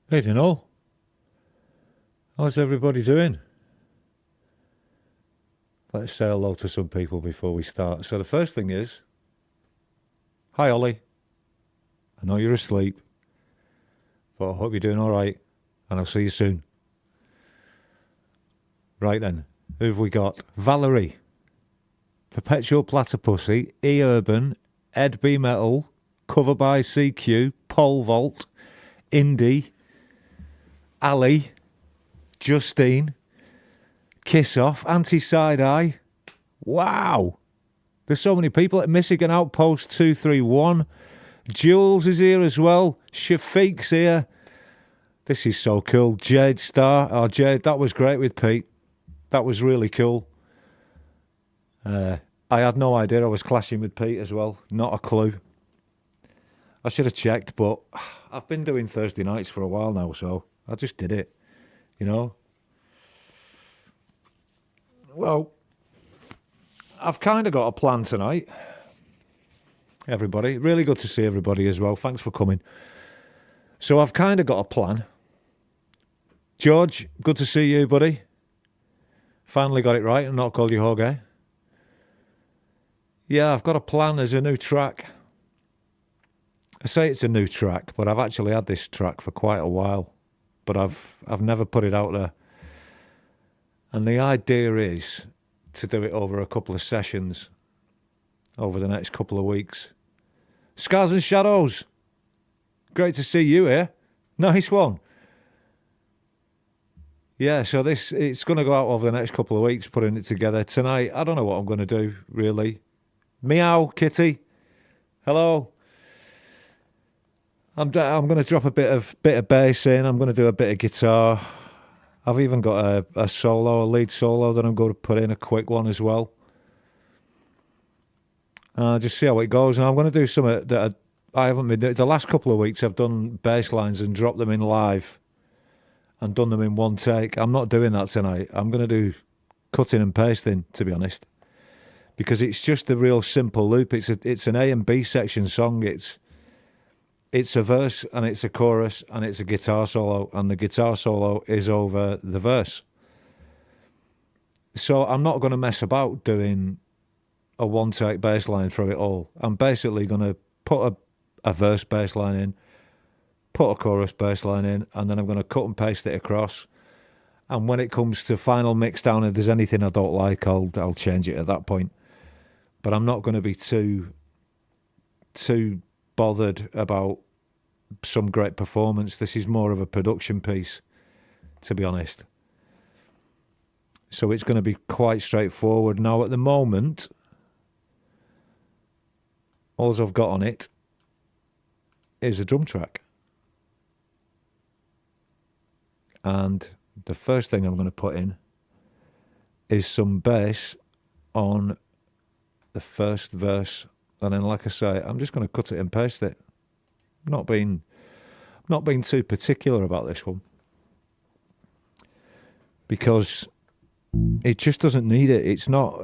Hey, you know, how's everybody doing? Let's say hello to some people before we start. So the first thing is, hi Ollie. I know you're asleep, but I hope you're doing all right, and I'll see you soon. Right then, who have we got? Valerie, Perpetual Platypussy, E Urban, Ed B Metal, Cover by CQ, Pole Vault, Indie, Ali, Justine, Kiss Off, Anti Side Eye. Wow! There's so many people at Michigan Outpost 231. Jules is here as well. Shafiq's here. This is so cool. Jade Star. Oh, Jade, that was great with Pete. That was really cool. I had no idea I was clashing with Pete as well. Not a clue. I should have checked, but I've been doing Thursday nights for a while now, so I just did it, you know. Well, I've kind of got a plan tonight. Everybody, really good to see everybody as well. Thanks for coming. So I've kind of got a plan. George, good to see you, buddy. Finally got it right and not called you Jorge. Yeah, I've got a plan as a new track. I say it's a new track, but I've actually had this track for quite a while. But I've never put it out there. And the idea is to do it over a couple of sessions over the next couple of weeks. Scars and Shadows. Great to see you here. Nice one. Yeah, so it's going to go out over the next couple of weeks, putting it together. Tonight, I don't know what I'm going to do, really. Meow, kitty. Hello. I'm going to drop a bit of bass in. I'm going to do a bit of guitar. I've even got a lead solo that I'm going to put in, a quick one as well. Just see how it goes. And I'm going to do something that I haven't been doing. The last couple of weeks I've done bass lines and dropped them in live and done them in one take. I'm not doing that tonight. I'm going to do cutting and pasting, to be honest. Because it's just a real simple loop. It's an A and B section song. It's a verse and it's a chorus and it's a guitar solo, and the guitar solo is over the verse. So I'm not going to mess about doing a one-take bass line through it all. I'm basically going to put a verse bass line in, put a chorus bass line in, and then I'm going to cut and paste it across. And when it comes to final mix down, if there's anything I don't like, I'll change it at that point. But I'm not going to be too bothered about some great performance. This is more of a production piece, to be honest. So it's going to be quite straightforward. Now, at the moment, all I've got on it is a drum track. And the first thing I'm going to put in is some bass on the first verse. And then, like I say, I'm just going to cut it and paste it. Not being too particular about this one, because it just doesn't need it. It's not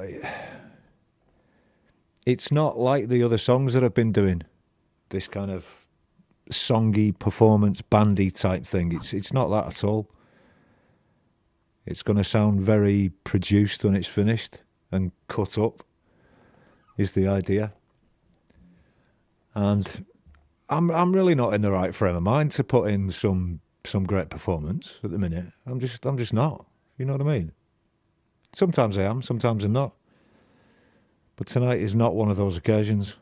like the other songs that I've been doing, this kind of songy performance bandy type thing. It's not that at all. It's going to sound very produced when it's finished and cut up, is the idea. And I'm really not in the right frame of mind to put in some great performance at the minute. I'm just not. You know what I mean? Sometimes I am, sometimes I'm not. But tonight is not one of those occasions.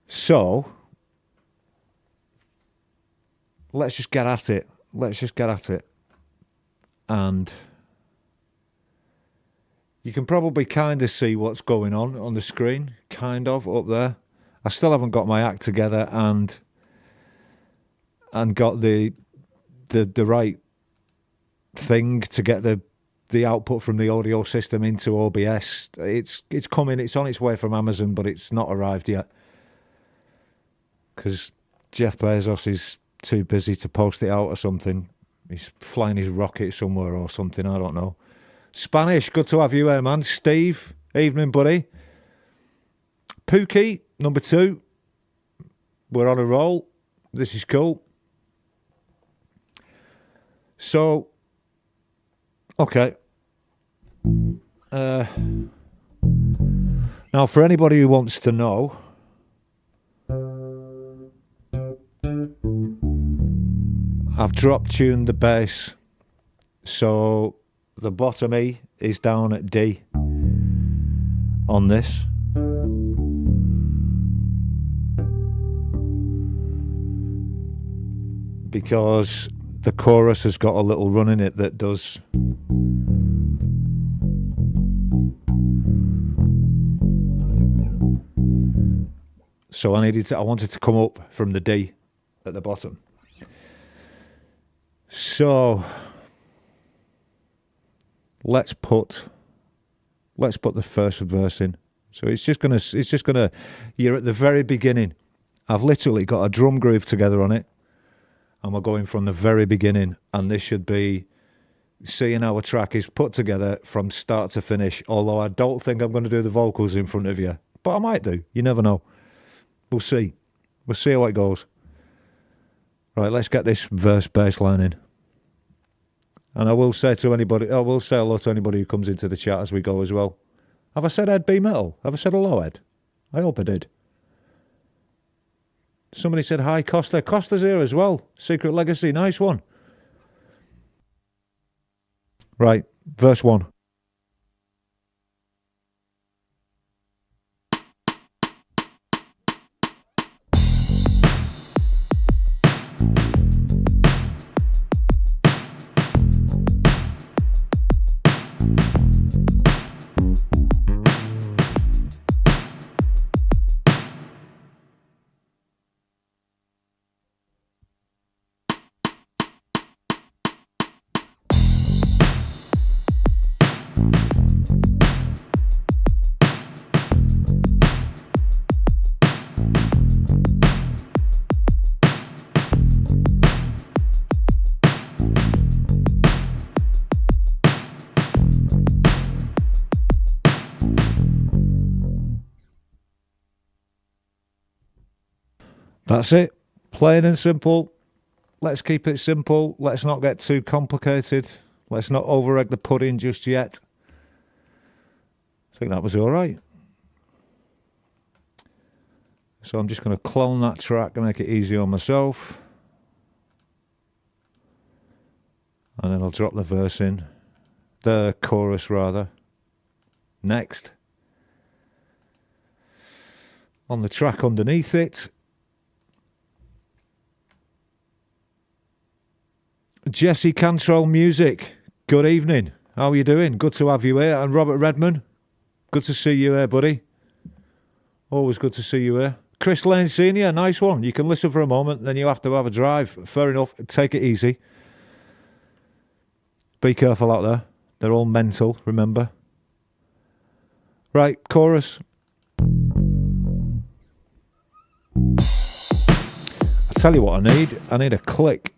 So let's just get at it. And you can probably kind of see what's going on the screen, kind of up there. I still haven't got my act together and got the right thing to get the output from the audio system into OBS. It's coming. It's on its way from Amazon, but it's not arrived yet because Jeff Bezos is too busy to post it out or something. He's flying his rocket somewhere or something. I don't know. Spanish, good to have you here, man. Steve, evening, buddy. Pookie, number 2. We're on a roll. This is cool. So, okay. Now, for anybody who wants to know, I've drop tuned the bass, so the bottom E is down at D on this. Because the chorus has got a little run in it that does. So I wanted to come up from the D at the bottom. So let's put the first verse in. So it's just gonna you're at the very beginning. I've literally got a drum groove together on it. And we're going from the very beginning, and this should be seeing how a track is put together from start to finish, although I don't think I'm going to do the vocals in front of you, but I might do. You never know. We'll see how it goes. Right, let's get this verse bass line in. And I will say hello to anybody who comes into the chat as we go as well. Have I said Ed B Metal? Have I said hello, Ed? I hope I did. Somebody said hi, Costa. Costa's here as well. Secret Legacy, nice one. Right, verse 1. That's it. Plain and simple. Let's keep it simple. Let's not get too complicated. Let's not over-egg the pudding just yet. I think that was all right. So I'm just going to clone that track and make it easy on myself. And then I'll drop the verse in. The chorus, rather. Next. On the track underneath it. Jesse Cantrell Music, good evening. How are you doing? Good to have you here. And Robert Redman, good to see you here, buddy. Always good to see you here. Chris Lane Sr., nice one. You can listen for a moment, then you have to have a drive. Fair enough. Take it easy. Be careful out there. They're all mental, remember. Right, chorus. I'll tell you what I need. I need a click.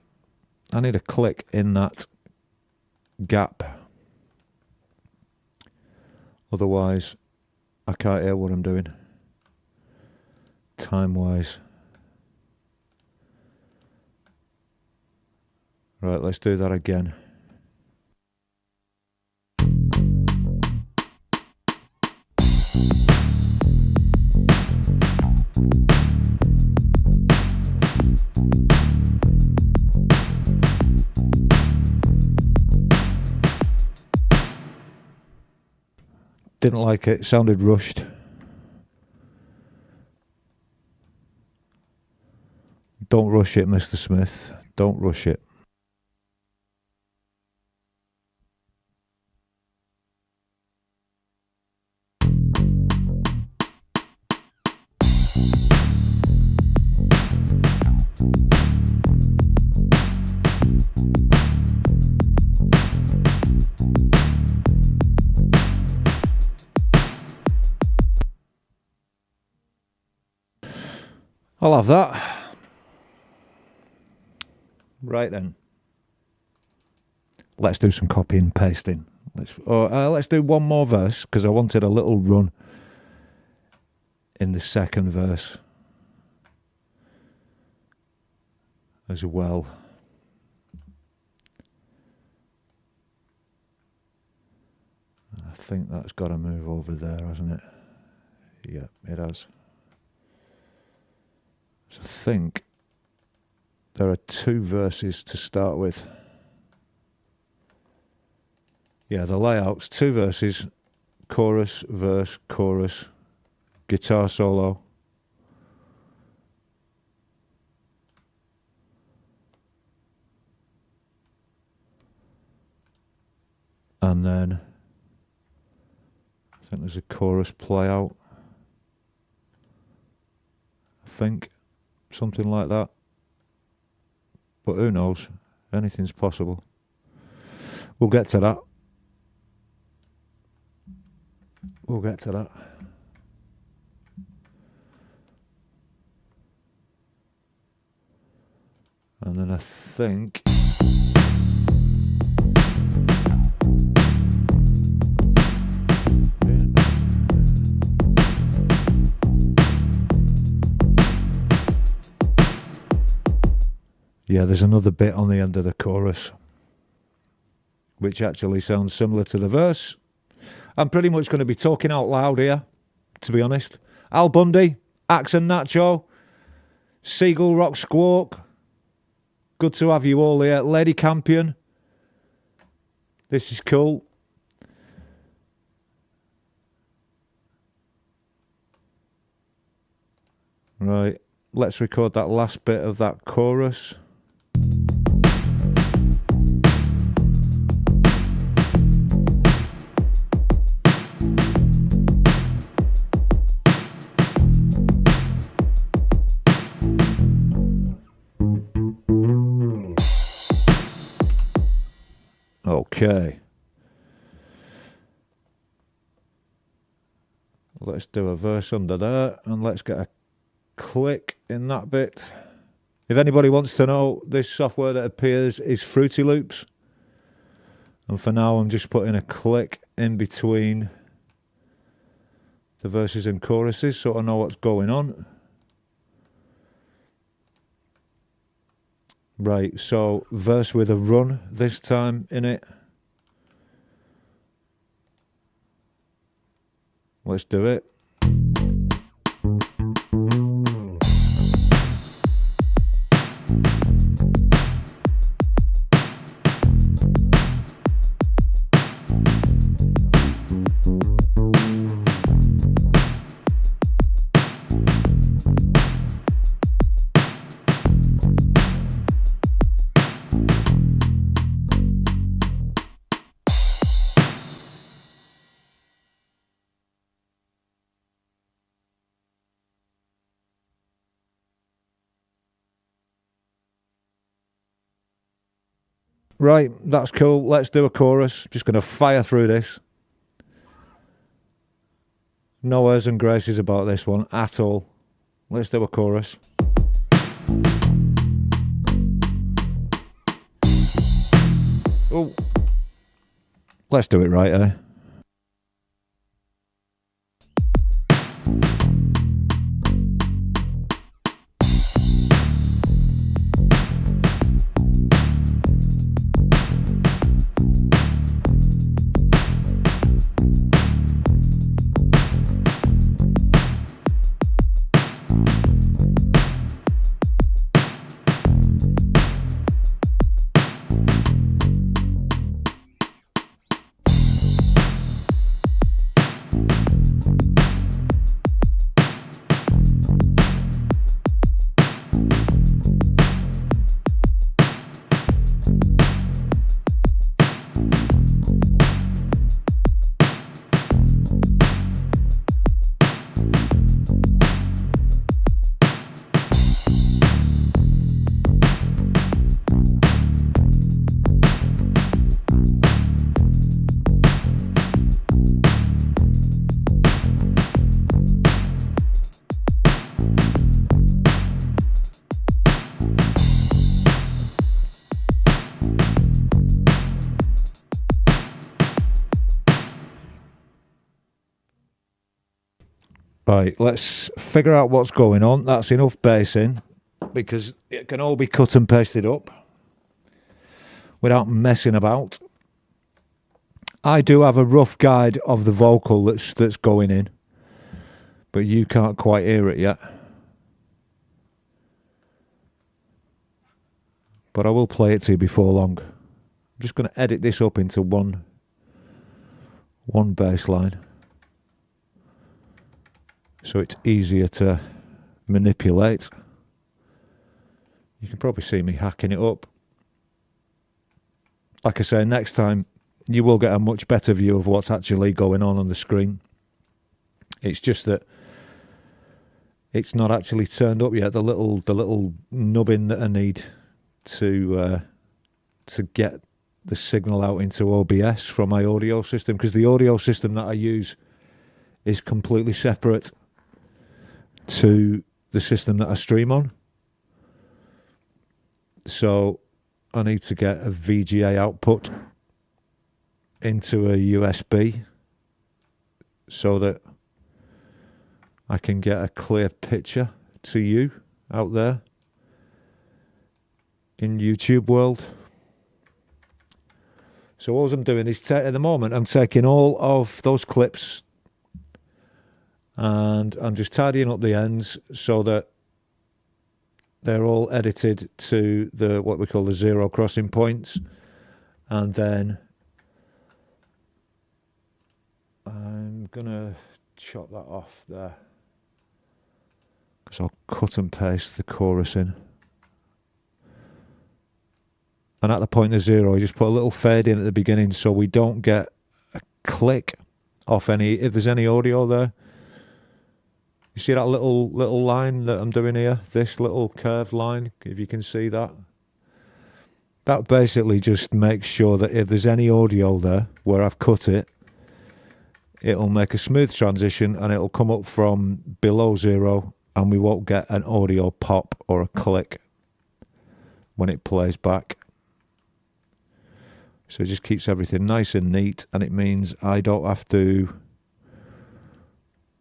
I need a click in that gap. Otherwise, I can't hear what I'm doing. Time-wise. Right, let's do that again. Didn't like it, sounded rushed. Don't rush it, Mr. Smith. Don't rush it. I'll have that. Right then. Let's do some copy and pasting. Let's do one more verse because I wanted a little run in the second verse as well. think that's got to move over there, hasn't it? Yeah, it has. So I think there are 2 verses to start with. Yeah, the layout's 2 verses, chorus, verse, chorus, guitar solo. And then I think there's a chorus play out. I think something like that. But who knows? Anything's possible. We'll get to that. We'll get to that. And then I think yeah, there's another bit on the end of the chorus which actually sounds similar to the verse. I'm pretty much going to be talking out loud here, to be honest. Al Bundy, Axe and Nacho, Seagull Rock Squawk. Good to have you all here. Lady Campion. This is cool. Right, let's record that last bit of that chorus. Okay. Let's do a verse under there and let's get a click in that bit. If anybody wants to know, this software that appears is Fruity Loops. And for now I'm just putting a click in between the verses and choruses so I know what's going on. Right, so verse with a run this time in it. Let's do it. Right, that's cool. Let's do a chorus. Just going to fire through this. No airs and graces about this one at all. Let's do a chorus. Oh, let's do it right, eh? Right, let's figure out what's going on. That's enough bass in, because it can all be cut and pasted up without messing about. I do have a rough guide of the vocal that's going in, but you can't quite hear it yet. But I will play it to you before long. I'm just going to edit this up into one bass line, so it's easier to manipulate. You can probably see me hacking it up. Like I say, next time you will get a much better view of what's actually going on the screen. It's just that it's not actually turned up yet. The little nubbin that I need to get the signal out into OBS from my audio system, because the audio system that I use is completely separate to the system that I stream on. So I need to get a VGA output into a USB so that I can get a clear picture to you out there in YouTube world. So all I'm doing is, at the moment, I'm taking all of those clips and I'm just tidying up the ends so that they're all edited to the what we call the zero crossing points, and then I'm gonna chop that off there, because I'll cut and paste the chorus in. And at the point of zero, you just put a little fade in at the beginning so we don't get a click off any, if there's any audio there. You see that little line that I'm doing here? This little curved line, if you can see that. That basically just makes sure that if there's any audio there where I've cut it, it'll make a smooth transition and it'll come up from below zero and we won't get an audio pop or a click when it plays back. So it just keeps everything nice and neat, and it means I don't have to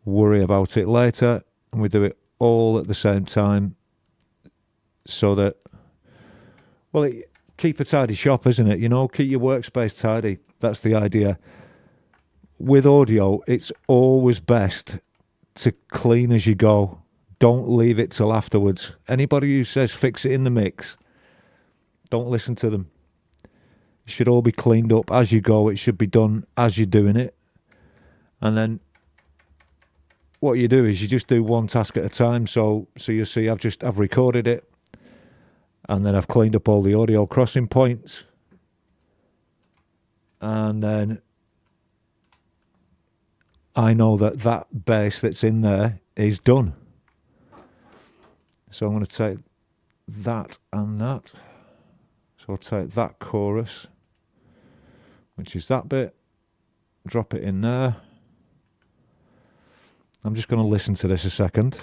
worry about it later, and we do it all at the same time so that, well, keep a tidy shop, isn't it? You know, keep your workspace tidy. That's the idea. With audio, it's always best to clean as you go. Don't leave it till afterwards. Anybody who says fix it in the mix, don't listen to them. It should all be cleaned up as you go. It should be done as you're doing it. And then what you do is you just do one task at a time. So you see I've recorded it, and then I've cleaned up all the audio crossing points, and then I know that bass that's in there is done. So I'm going to take that and that. So I'll take that chorus, which is that bit, drop it in there. I'm just going to listen to this a second.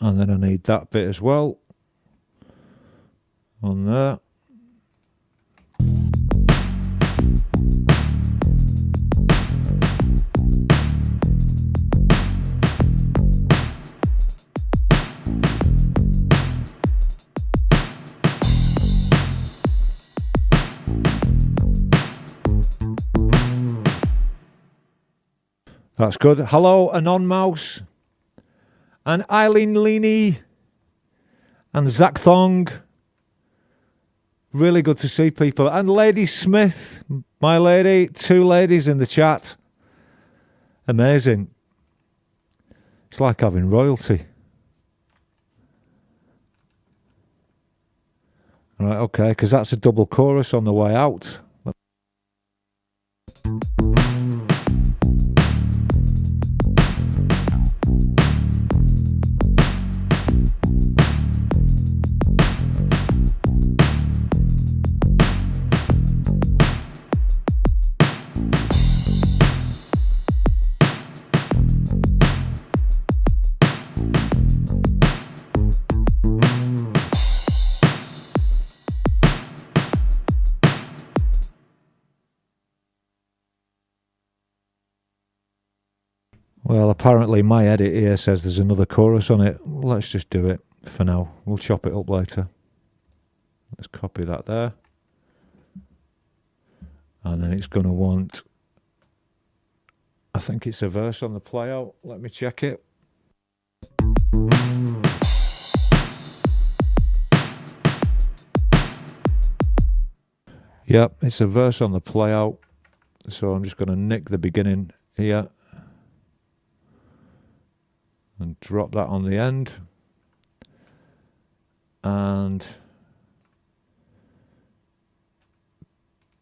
And then I need that bit as well on there. That's good. Hello, Anon Mouse, and Eileen Leaney, and Zach Thong. Really good to see people. And Lady Smith, my lady, 2 ladies in the chat. Amazing. It's like having royalty. Right, okay, because that's a double chorus on the way out. apparently my edit here says there's another chorus on it. Well, let's just do it for now. We'll chop it up later. Let's copy that there. And then it's going to want, I think it's a verse on the playout. Let me check it. Yep, it's a verse on the playout. So I'm just going to nick the beginning here and drop that on the end. And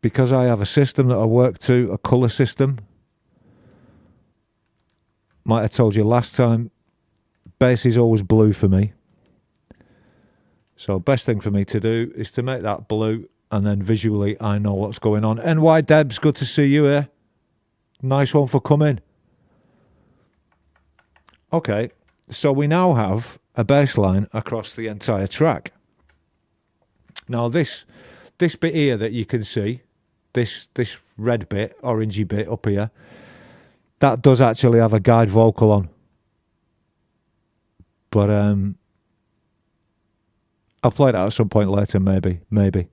because I have a system that I work to, a colour system, might have told you last time, bass is always blue for me. So best thing for me to do is to make that blue, and then visually I know what's going on. NY Debs, good to see you here. Nice one for coming. Okay, so we now have a bass line across the entire track. Now this bit here that you can see, this red bit, orangey bit up here, that does actually have a guide vocal on. But I'll play that at some point later, maybe.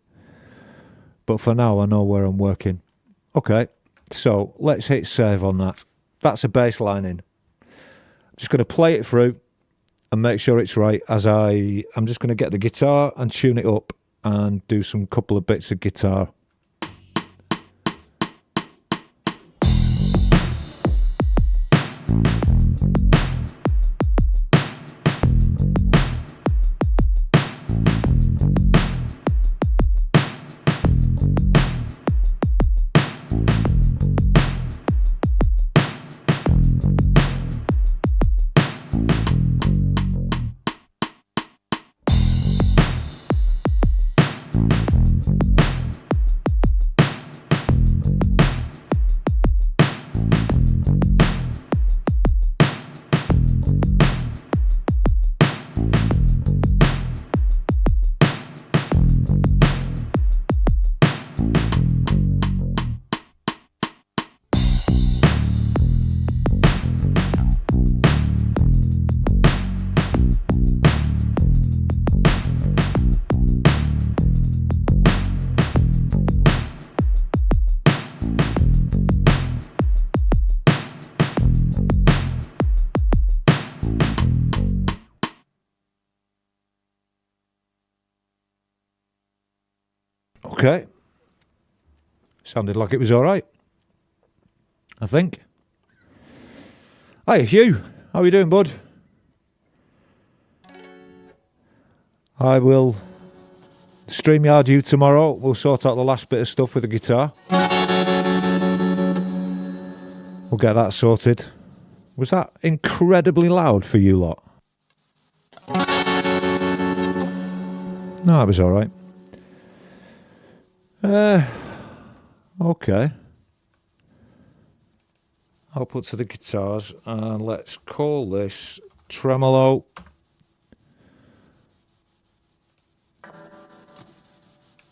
But for now, I know where I'm working. Okay, so let's hit save on that. That's a bass line in. I'm just going to play it through and make sure it's right as I'm just going to get the guitar and tune it up and do some couple of bits of guitar. Okay. Sounded like it was all right, I think. Hi, Hugh. How are you doing, bud? I will StreamYard you tomorrow. We'll sort out the last bit of stuff with the guitar. We'll get that sorted. Was that incredibly loud for you lot? No, it was all right. Okay. Output to the guitars, and let's call this tremolo.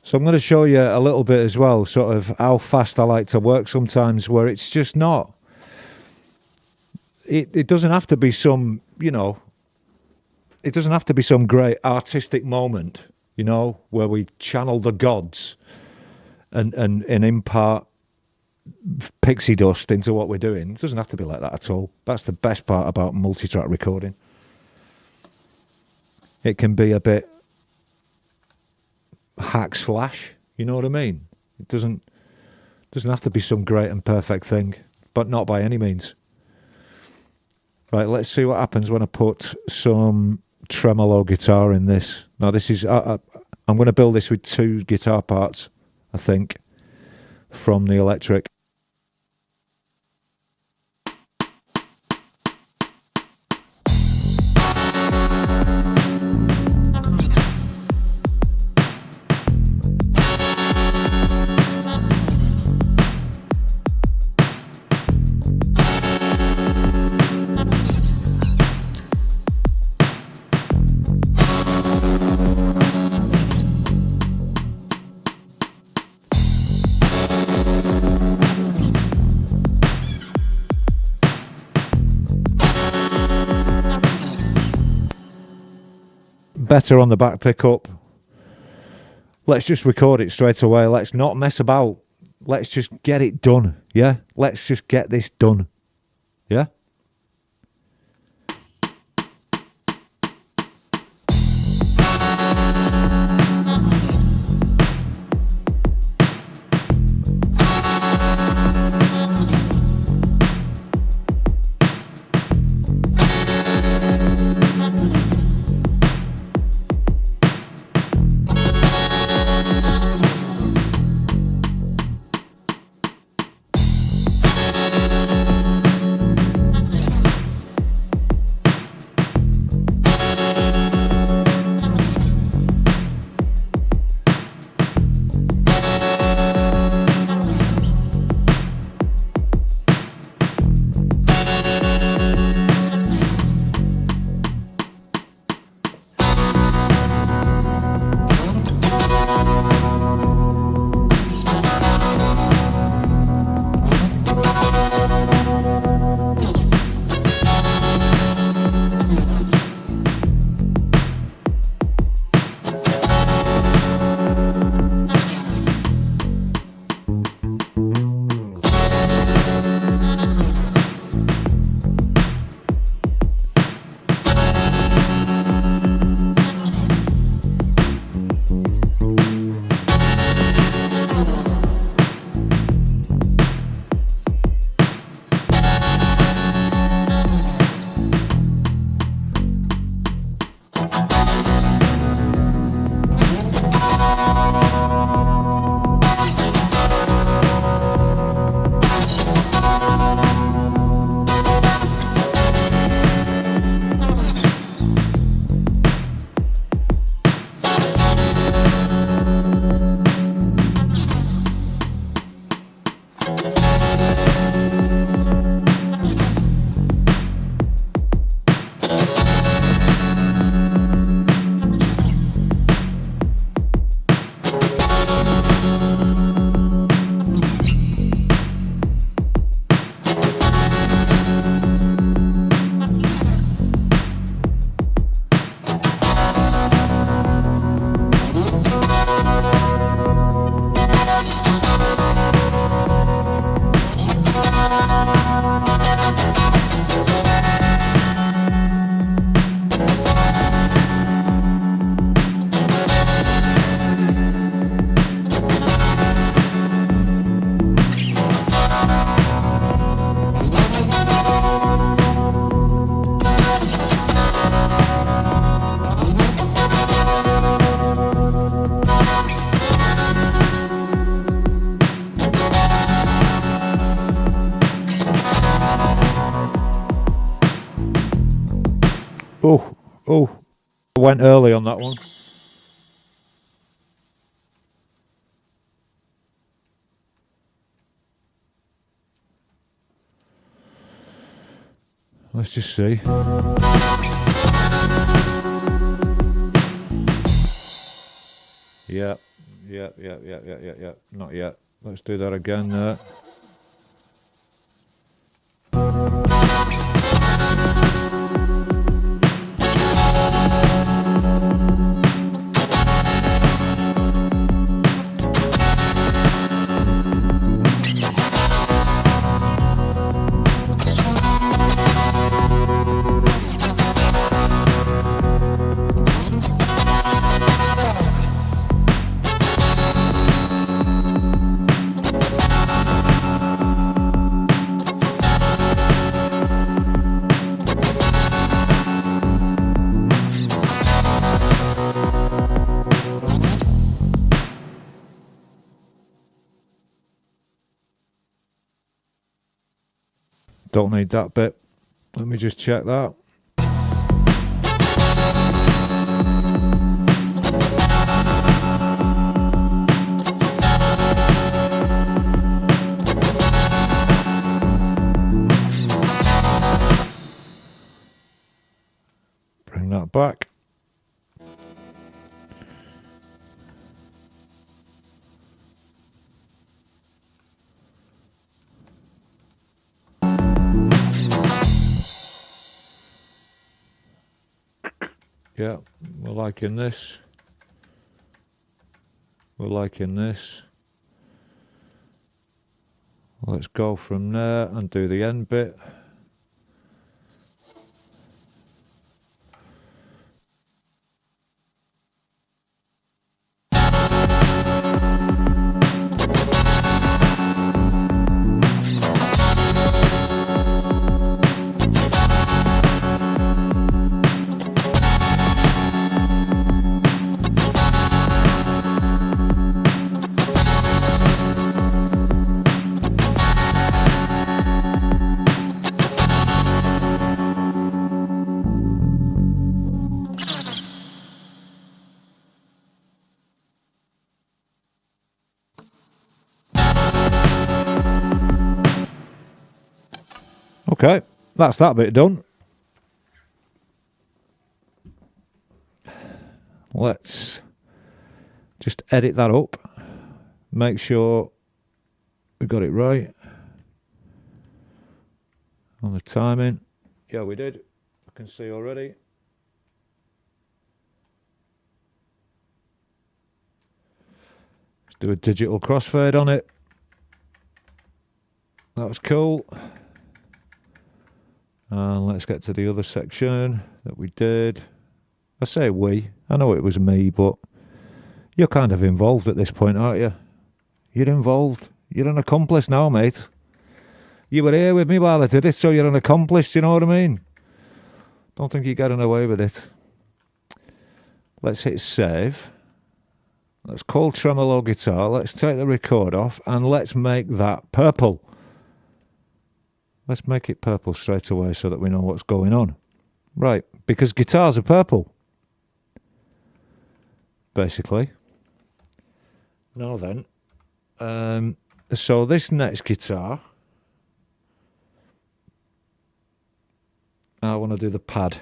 So I'm going to show you a little bit as well, sort of how fast I like to work sometimes, where it's just not. It doesn't have to be some, you know, it doesn't have to be some great artistic moment, you know, where we channel the gods and impart pixie dust into what we're doing. It doesn't have to be like that at all. That's the best part about multi-track recording. It can be a bit hack slash, you know what I mean? It doesn't have to be some great and perfect thing, but not by any means. Right, let's see what happens when I put some tremolo guitar in this. Now this is, I'm going to build this with 2 guitar parts, I think, from the electric. better on the back pickup. Let's just record it straight away. Let's not mess about. Let's just get it done. Yeah? Let's just get this done. Yeah? Oh, I went early on that one. Let's just see. Yeah. Not yet. Let's do that again. Don't need that bit. Let me just check that. Bring that back. Yeah, we're liking this. We're liking this. Let's go from there and do the end bit. Okay, that's that bit done. Let's just edit that up. Make sure we got it right on the timing. Yeah, we did. I can see already. Let's do a digital crossfade on it. That was cool. And let's get to the other section that we did. I say we. I know it was me, but you're kind of involved at this point, aren't you? You're involved. You're an accomplice now, mate. You were here with me while I did it, so you're an accomplice, you know what I mean? Don't think you're getting away with it. Let's hit save. Let's call Tremolo Guitar. Let's take the record off and let's make that purple. Let's make it purple straight away so that we know what's going on. Right, because guitars are purple. Basically. Now then, so this next guitar, I want to do the pad.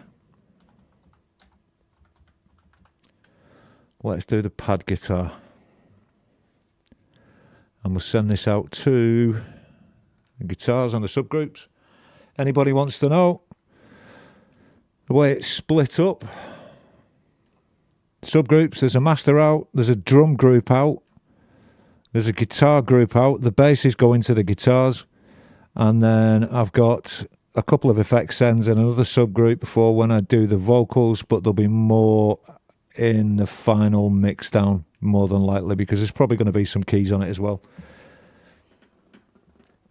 Let's do the pad guitar. And we'll send this out to guitars on the subgroups. Anybody wants to know the way it's split up? Subgroups, there's a master out, there's a drum group out, there's a guitar group out, the basses go into the guitars, and then I've got a couple of effect sends and another subgroup for when I do the vocals, but there'll be more in the final mix down, more than likely, because there's probably going to be some keys on it as well.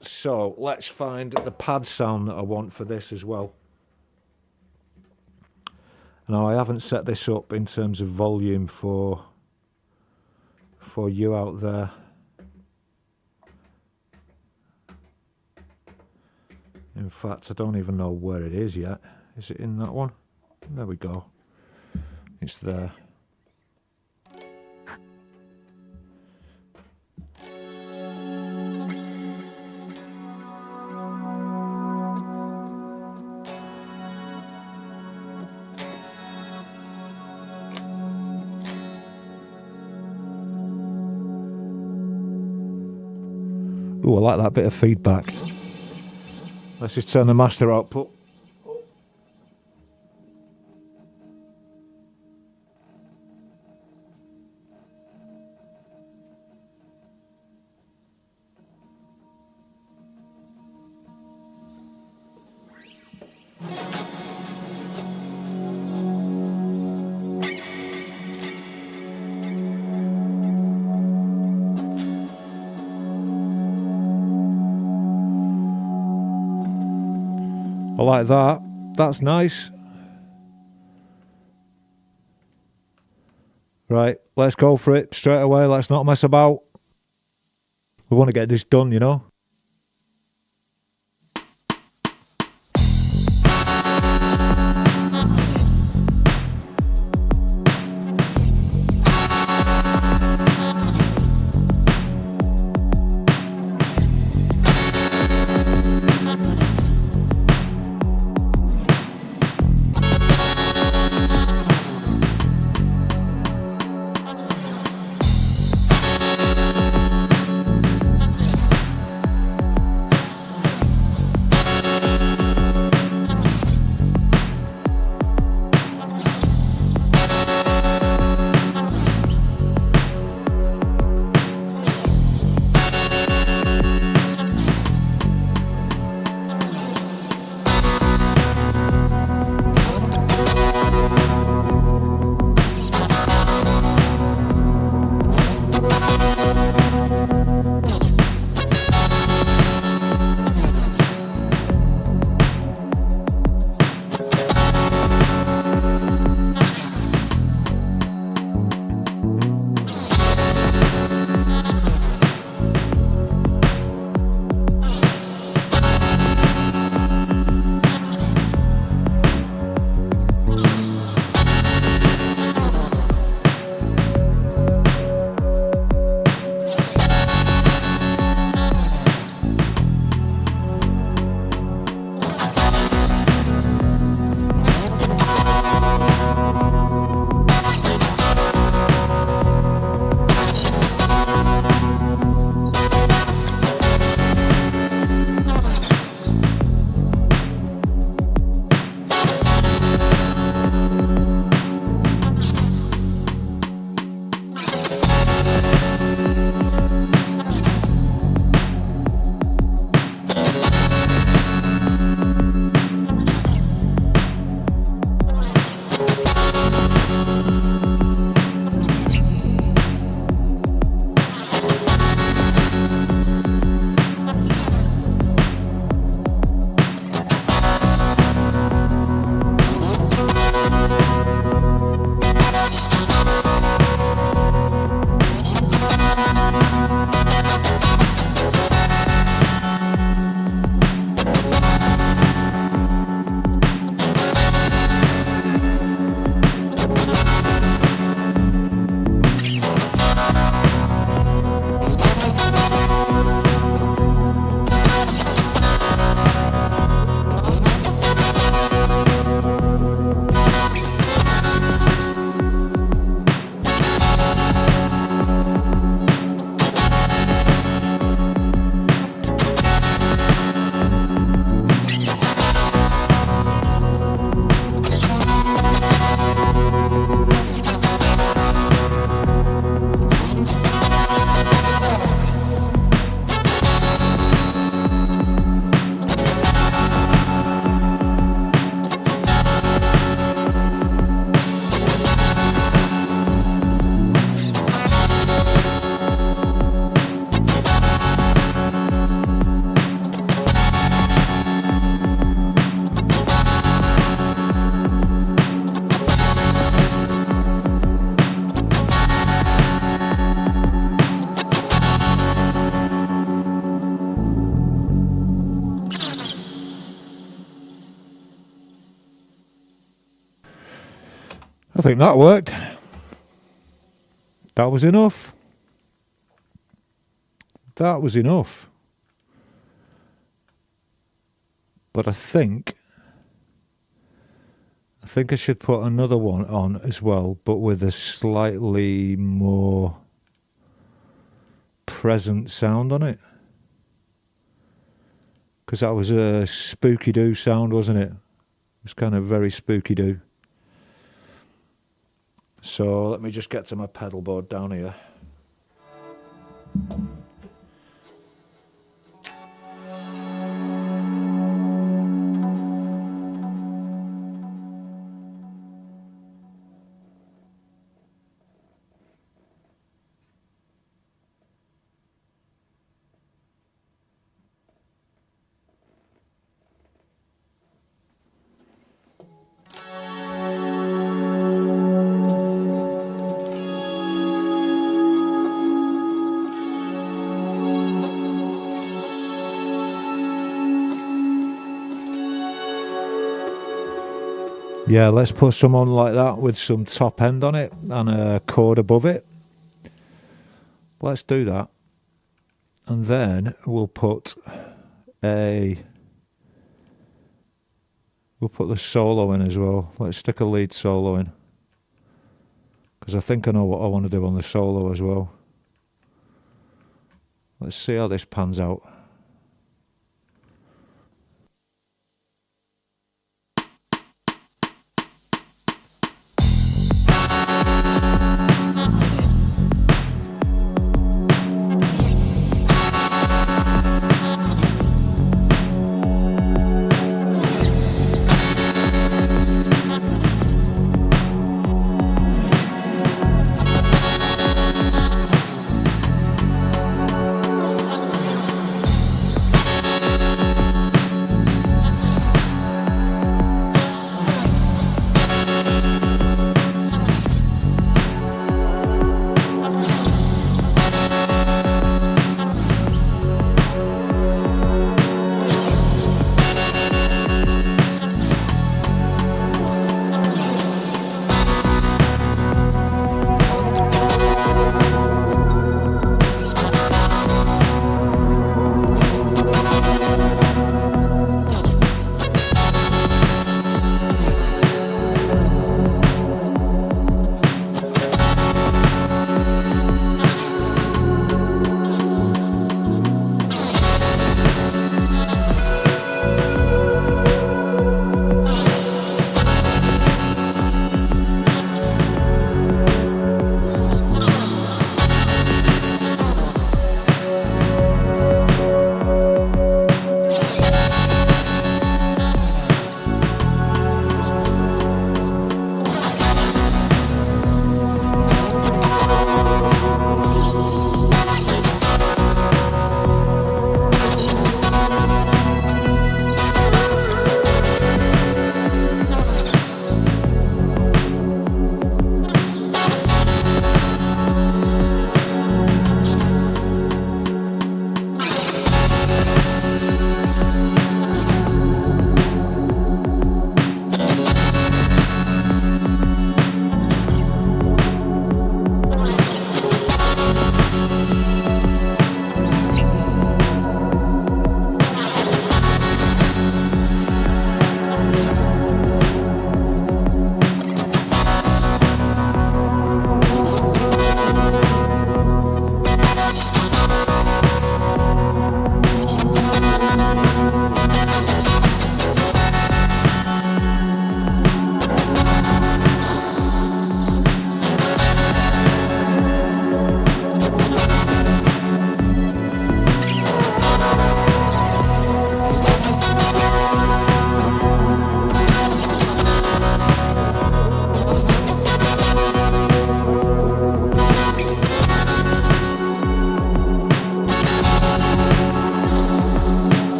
So let's find the pad sound that I want for this as well. Now I haven't set this up in terms of volume for you out there. In fact, I don't even know where it is yet. Is it in that one? There we go. It's there. Ooh, I like that bit of feedback. Let's just turn the master output. I like that. That's nice. Right, let's go for it straight away. Let's not mess about. We want to get this done, you know. I think that worked. That was enough. That was enough. But I think I should put another one on as well, but with a slightly more present sound on it. Because that was a spooky-doo sound, wasn't it? It was kind of very spooky-doo. So let me just get to my pedal board down here. Yeah, let's put some on like that with some top end on it and a chord above it. Let's do that. And then we'll put the solo in as well. Let's stick a lead solo in. Because I think I know what I want to do on the solo as well. Let's see how this pans out.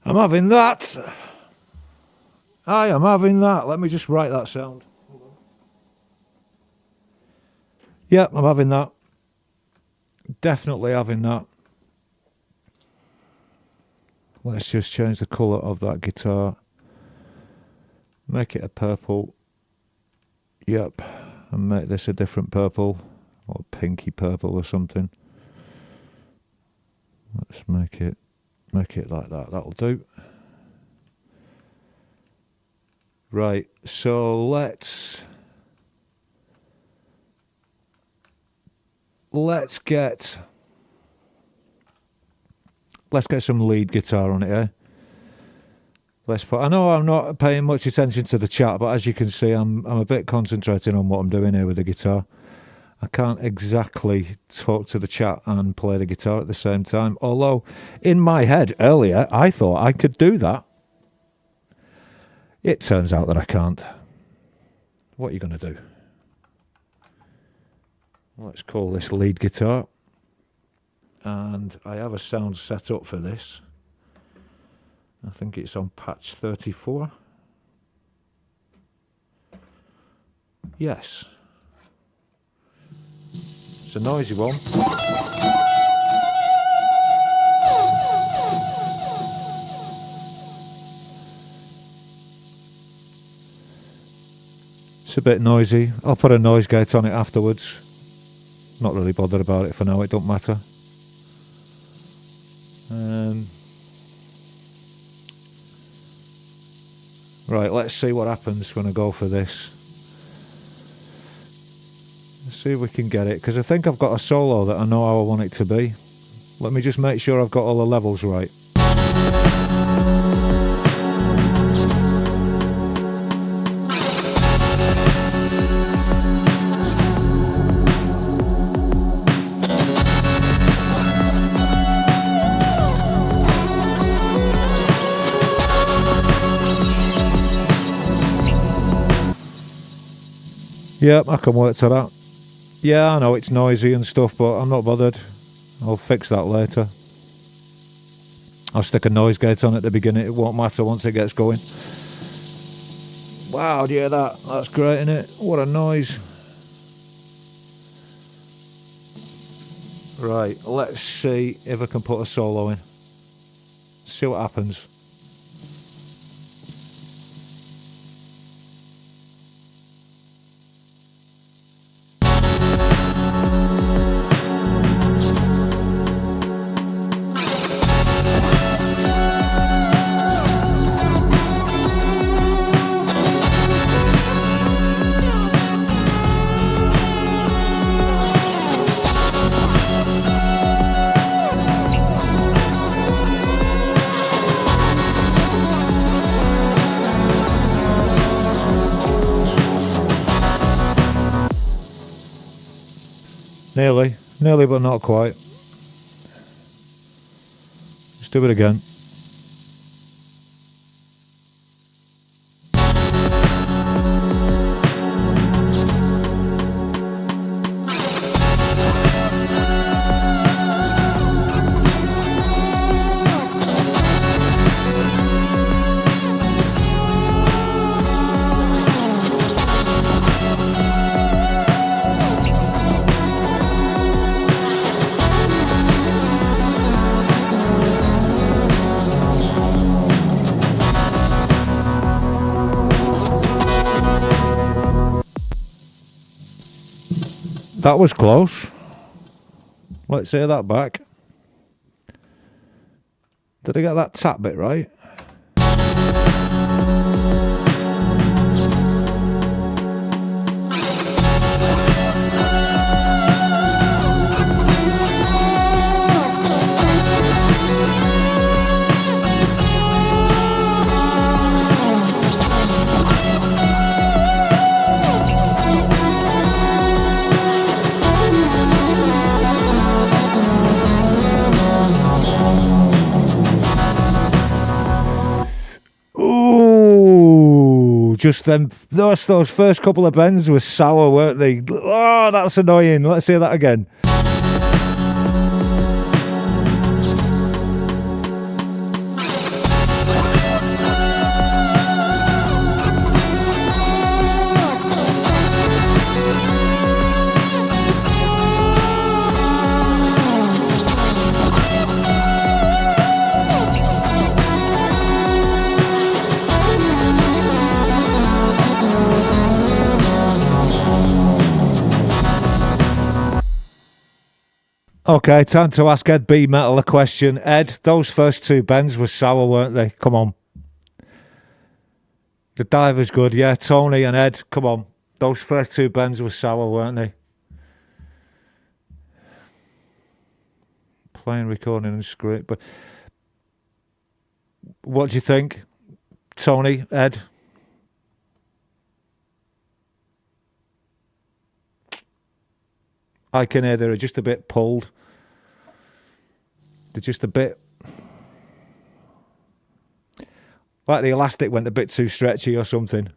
I'm having that. I am having that. Let me just write that sound. Yep, I'm having that. Definitely having that. Let's just change the colour of that guitar. Make it a purple. Yep. And make this a different purple. Or pinky purple or something. Let's make it like that. That'll do. Right, so let's get some lead guitar on it, eh? I know I'm not paying much attention to the chat, but as you can see, I'm a bit concentrating on what I'm doing here with the guitar. I can't exactly talk to the chat and play the guitar at the same time. Although, in my head earlier, I thought I could do that. It turns out that I can't. What are you going to do? Let's call this lead guitar. And I have a sound set up for this. I think it's on patch 34. Yes. It's a noisy one. It's a bit noisy. I'll put a noise gate on it afterwards. Not really bothered about it for now, it don't matter. Right, let's see what happens when I go for this. Let's see if we can get it, because I think I've got a solo that I know how I want it to be. Let me just make sure I've got all the levels right. Yep, I can work to that. Yeah, I know it's noisy and stuff, but I'm not bothered. I'll fix that later. I'll stick a noise gate on at the beginning. It won't matter once it gets going. Wow, do you hear that? That's great, isn't it? What a noise. Right, let's see if I can put a solo in. See what happens. Nearly, but not quite. Let's do it again. That was close. Let's hear that back. Did I get that tap bit right? Just them, those first couple of bends were sour, weren't they? Oh, that's annoying. Let's hear that again. Okay, time to ask Ed B Metal a question. Ed, those first two bends were sour, weren't they? Come on. The diver's good, yeah. Tony and Ed, come on. Those first two bends were sour, weren't they? Playing, recording, and script. But what do you think, Tony, Ed? I can hear they're just a bit pulled. They're just a bit like the elastic went a bit too stretchy or something.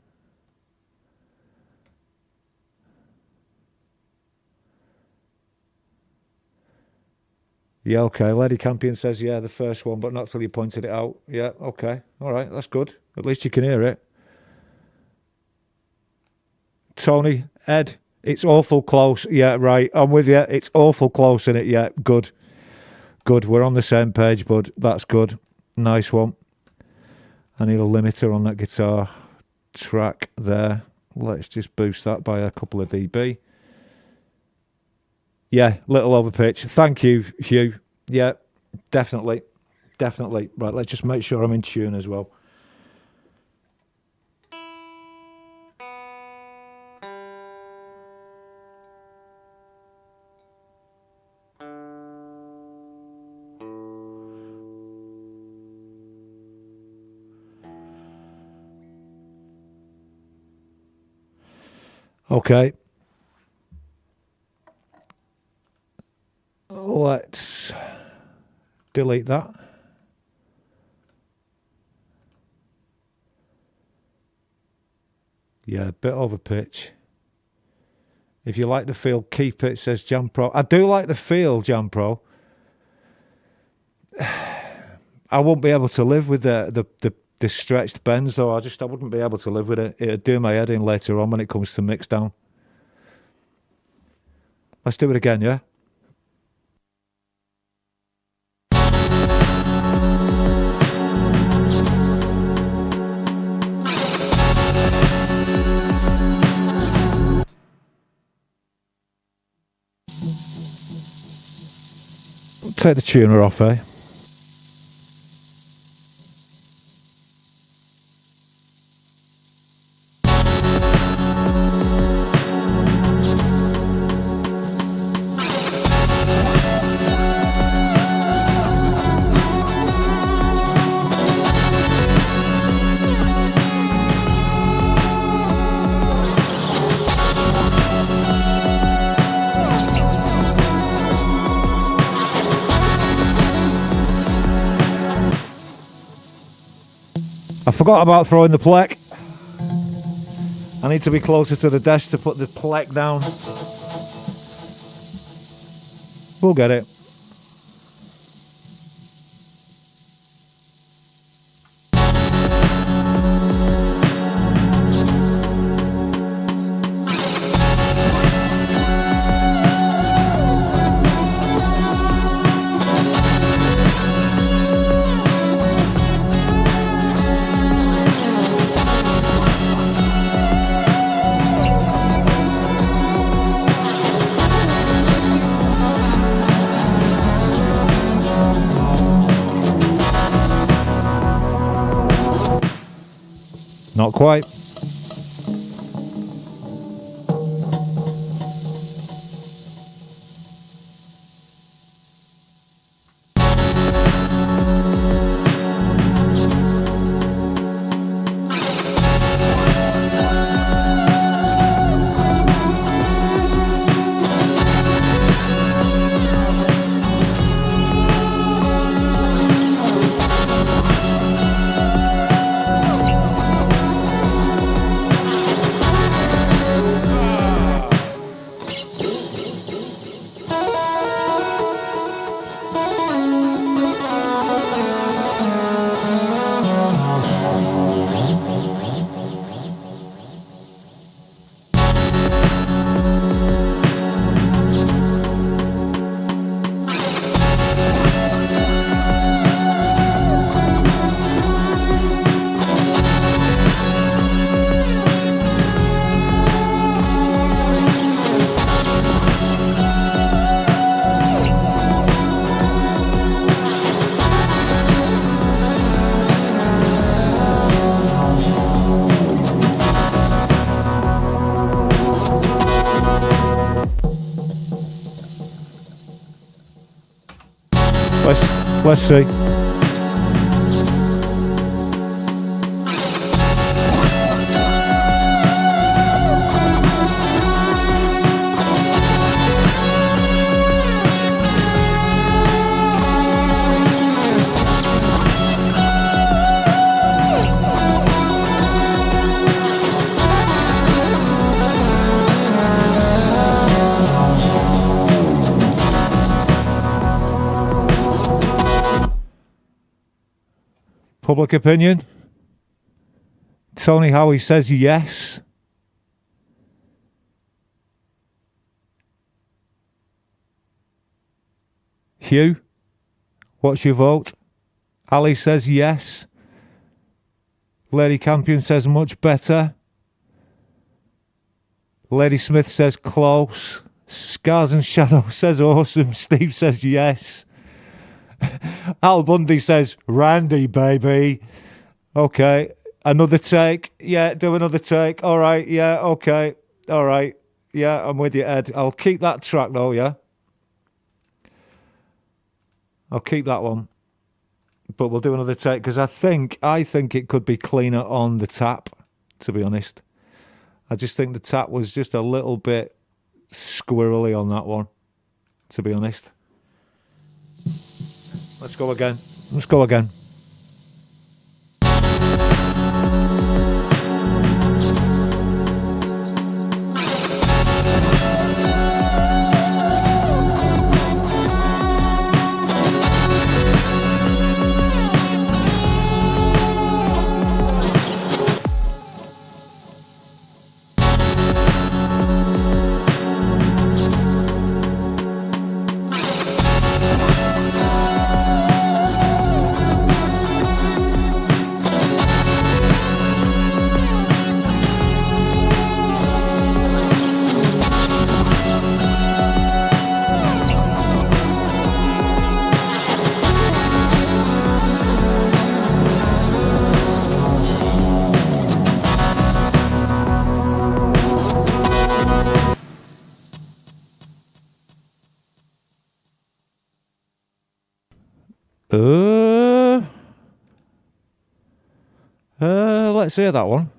Yeah, okay. Lady Campion says, yeah, the first one, but not till you pointed it out. Yeah, okay. All right, that's good. At least you can hear it. Tony, Ed, it's awful close. Yeah, right. I'm with you. It's awful close, isn't it? Yeah, good. Good. We're on the same page, bud. That's good. Nice one. I need a limiter on that guitar track there. Let's just boost that by a couple of dB. Yeah, little over pitch. Thank you, Hugh. Yeah, definitely. Definitely. Right, let's just make sure I'm in tune as well. Okay. Let's delete that. Yeah, a bit over pitch. If you like the feel, keep it, says Jam Pro. I do like the feel, Jam Pro. I won't be able to live with the stretched bends, though. I wouldn't be able to live with it. It'd do my head in later on when it comes to mix down. Let's do it again, yeah? Take the tuner off, eh? I forgot about throwing the pleck. I need to be closer to the desk to put the pleck down. We'll get it. Not quite. Let's see. Public opinion. Tony Howie says yes. Hugh, what's your vote? Ali says yes. Lady Campion says much better. Lady Smith says close. Scars and Shadow says awesome. Steve says yes. Al Bundy says, Randy, baby. Okay. Another take. Yeah, do another take. All right. Yeah, okay. All right. Yeah, I'm with you, Ed. I'll keep that track, though, yeah? I'll keep that one. But we'll do another take, because I think it could be cleaner on the tap, to be honest. I just think the tap was just a little bit squirrely on that one, to be honest. Let's go again. Let's go again. Let's hear that one.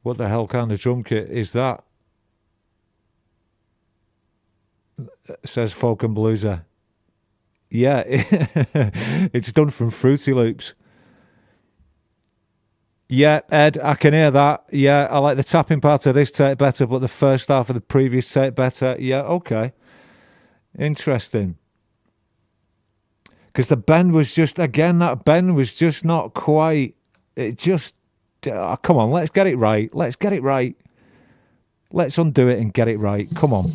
What the hell kind of drum kit is that? Says Folk and Blueser. Yeah, it's done from Fruity Loops. Yeah, Ed, I can hear that. Yeah, I like the tapping part of this tape better, but the first half of the previous tape better. Yeah, okay. Interesting. Because the bend was just, again, that bend was just not quite, it just, come on, let's get it right. Let's get it right. Let's undo it and get it right. Come on.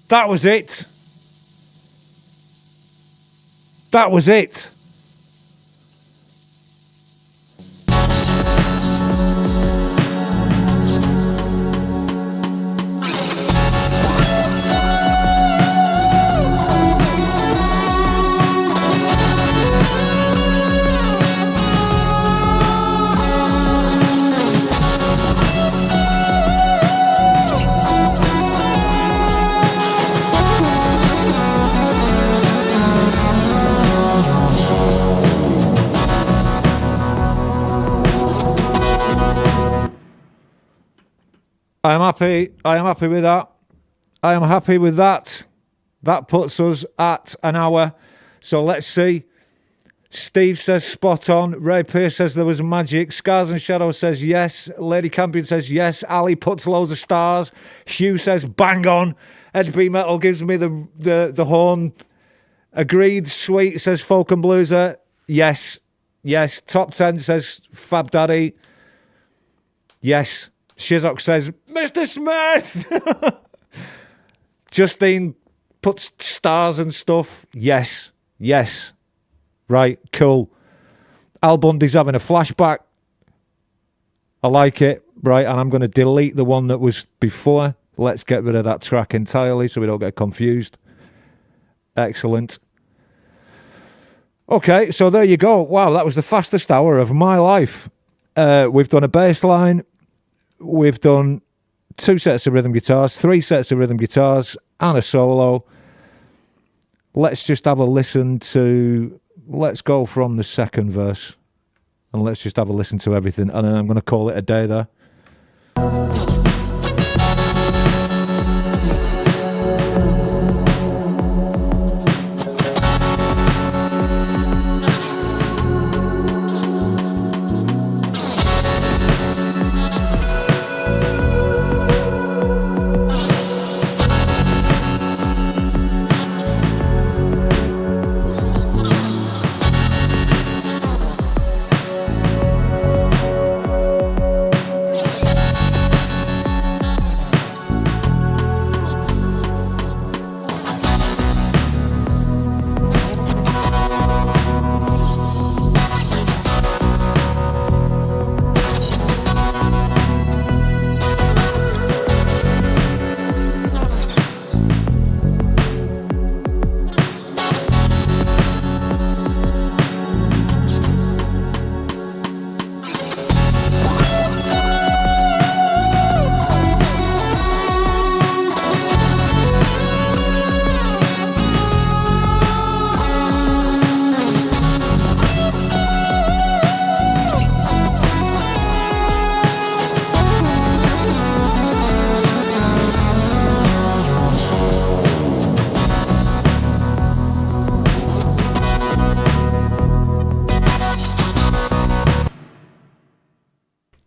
That was it. That was it. I am happy. I am happy with that. I am happy with that. That puts us at an hour. So let's see. Steve says spot on. Ray Pierce says there was magic. Scars and Shadows says yes. Lady Campion says yes. Ali puts loads of stars. Hugh says bang on. Ed B Metal gives me the horn. Agreed. Sweet says Folk and Blueser. Yes. Yes. Top 10 says Fab Daddy. Yes. Shizok says Mr. Smith. Justine puts stars and stuff. Yes. Yes. Right, cool. Al Bundy's having a flashback. I like it. Right, and I'm going to delete the one that was before. Let's get rid of that track entirely so we don't get confused. Excellent. Okay, so there you go. Wow, that was the fastest hour of my life. We've done a bass line. We've done 2 sets of rhythm guitars, 3 sets of rhythm guitars, and a solo. Let's just have a listen to... Let's go from the second verse and let's just have a listen to everything. And then I'm going to call it a day there.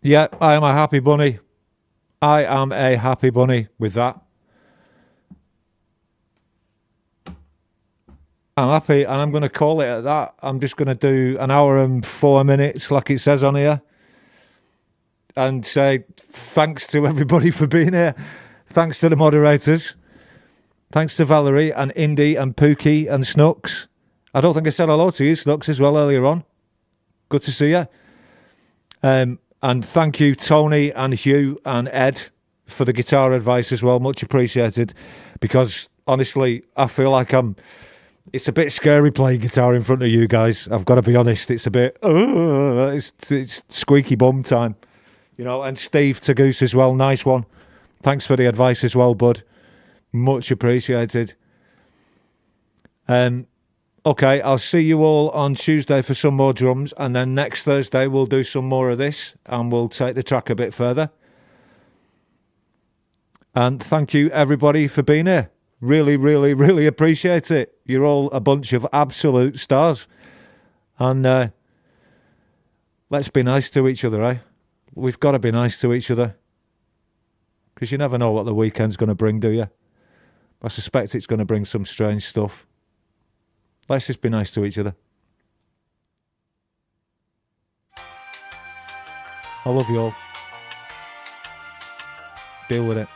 Yeah, I am a happy bunny. I am a happy bunny with that. I'm happy and I'm going to call it at that. I'm just going to do an hour and 4 minutes like it says on here and say thanks to everybody for being here. Thanks to the moderators. Thanks to Valerie and Indy and Pookie and Snooks. I don't think I said hello to you, Snooks, as well earlier on. Good to see you. And thank you, Tony and Hugh and Ed, for the guitar advice as well. Much appreciated. Because, honestly, I feel like it's a bit scary playing guitar in front of you guys. I've got to be honest. It's a bit... it's squeaky bum time. You know, and Steve Tagoose as well. Nice one. Thanks for the advice as well, bud. Much appreciated. Okay, I'll see you all on Tuesday for some more drums, and then next Thursday we'll do some more of this, and we'll take the track a bit further. And thank you, everybody, for being here. Really, really, really appreciate it. You're all a bunch of absolute stars. And let's be nice to each other, eh? We've got to be nice to each other. Because you never know what the weekend's going to bring, do you? I suspect it's going to bring some strange stuff. Let's just be nice to each other. I love you all. Deal with it.